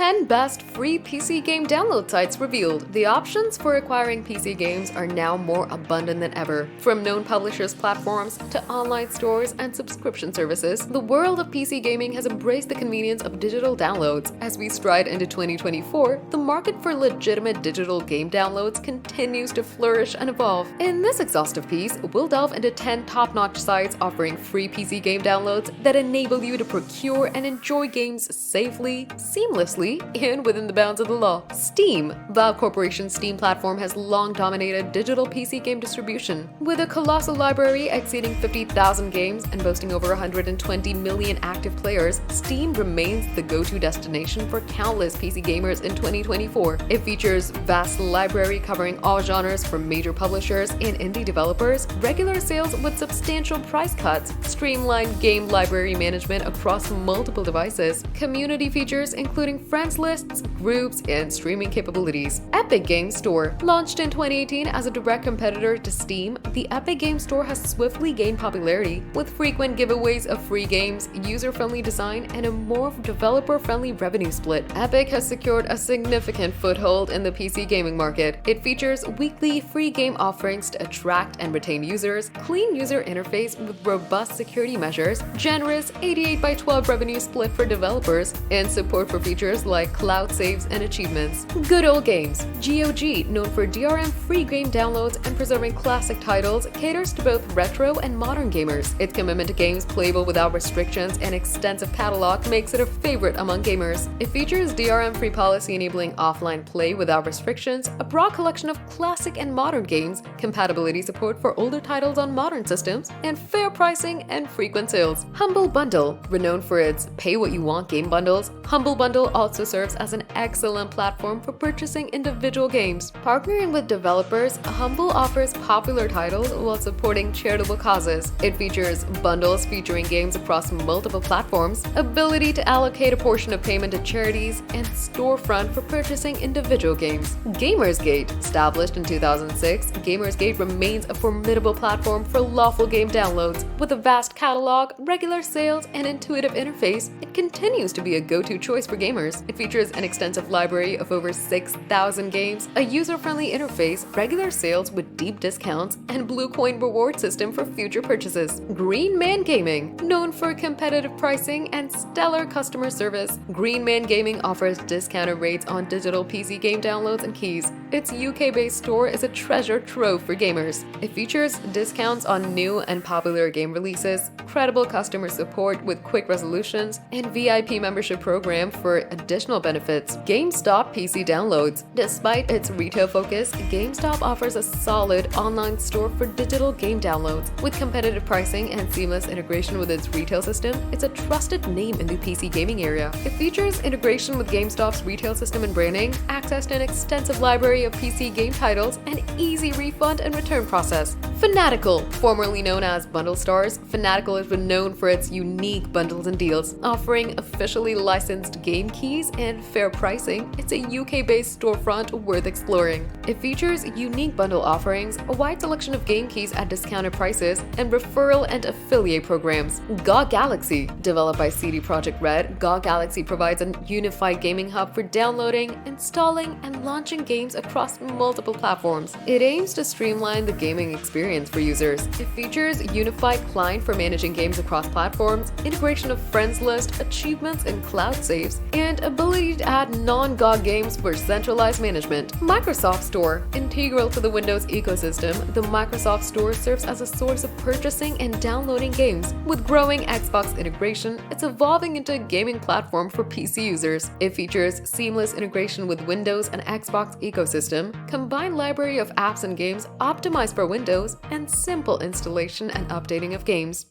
10 best free PC game download sites revealed. The options for acquiring PC games are now more abundant than ever. From known publishers' platforms to online stores and subscription services, the world of PC gaming has embraced the convenience of digital downloads. As we stride into 2024, the market for legitimate digital game downloads continues to flourish and evolve. In this exhaustive piece, we'll delve into 10 top-notch sites offering free PC game downloads that enable you to procure and enjoy games safely, seamlessly, and within the bounds of the law. Steam. Valve Corporation's Steam platform has long dominated digital PC game distribution. With a colossal library exceeding 50,000 games and boasting over 120 million active players, Steam remains the go-to destination for countless PC gamers in 2024. It features vast library covering all genres from major publishers and indie developers, regular sales with substantial price cuts, streamlined game library management across multiple devices, community features including friends lists, groups, and streaming capabilities. Epic Games Store. Launched in 2018 as a direct competitor to Steam, the Epic Games Store has swiftly gained popularity, with frequent giveaways of free games, user-friendly design, and a more developer-friendly revenue split. Epic has secured a significant foothold in the PC gaming market. It features weekly free game offerings to attract and retain users, clean user interface with robust security measures, generous 88/12 revenue split for developers, and support for features like cloud saves and achievements. Good Old Games. GOG, known for DRM-free game downloads and preserving classic titles, caters to both retro and modern gamers. Its commitment to games playable without restrictions and extensive catalog makes it a favorite among gamers. It features DRM-free policy enabling offline play without restrictions, a broad collection of classic and modern games, compatibility support for older titles on modern systems, and fair pricing and frequent sales. Humble Bundle. Renowned for its pay-what-you-want game bundles, Humble Bundle also serves as an excellent platform for purchasing individual games. Partnering with developers, Humble offers popular titles while supporting charitable causes. It features bundles featuring games across multiple platforms, ability to allocate a portion of payment to charities, and storefront for purchasing individual games. Gamersgate. Established in 2006, Gamersgate remains a formidable platform for lawful game downloads. With a vast catalog, regular sales, and intuitive interface, it continues to be a go-to choice for gamers. It features an extensive library of over 6,000 games, a user-friendly interface, regular sales with deep discounts, and Blue Coin reward system for future purchases. Green Man Gaming. Known for competitive pricing and stellar customer service, Green Man Gaming offers discounted rates on digital PC game downloads and keys. Its UK-based store is a treasure trove for gamers. It features discounts on new and popular game releases, credible customer support with quick resolutions, and VIP membership program for additional benefits. GameStop PC downloads. Despite its retail focus, GameStop offers a solid online store for digital game downloads. With competitive pricing and seamless integration with its retail system, it's a trusted name in the PC gaming area. It features integration with GameStop's retail system and branding, access to an extensive library of PC game titles, and easy refund and return process. Fanatical. Formerly known as Bundle Stars, Fanatical is renowned for its unique bundles and deals, offering officially licensed game keys and fair pricing. It's a UK-based storefront worth exploring. It features unique bundle offerings, a wide selection of game keys at discounted prices, and referral and affiliate programs. GOG Galaxy. Developed by CD Projekt Red, GOG Galaxy provides a unified gaming hub for downloading, installing, and launching games across multiple platforms. It aims to streamline the gaming experience for users. It features a unified client for managing games across platforms, integration of friends list, achievements, and cloud saves, and ability to add non-GOG games for centralized management. Microsoft Store. Integral to the Windows ecosystem, the Microsoft Store serves as a source of purchasing and downloading games. With growing Xbox integration, it's evolving into a gaming platform for PC users. It features seamless integration with Windows and Xbox ecosystem, combined library of apps and games optimized for Windows, and simple installation and updating of games.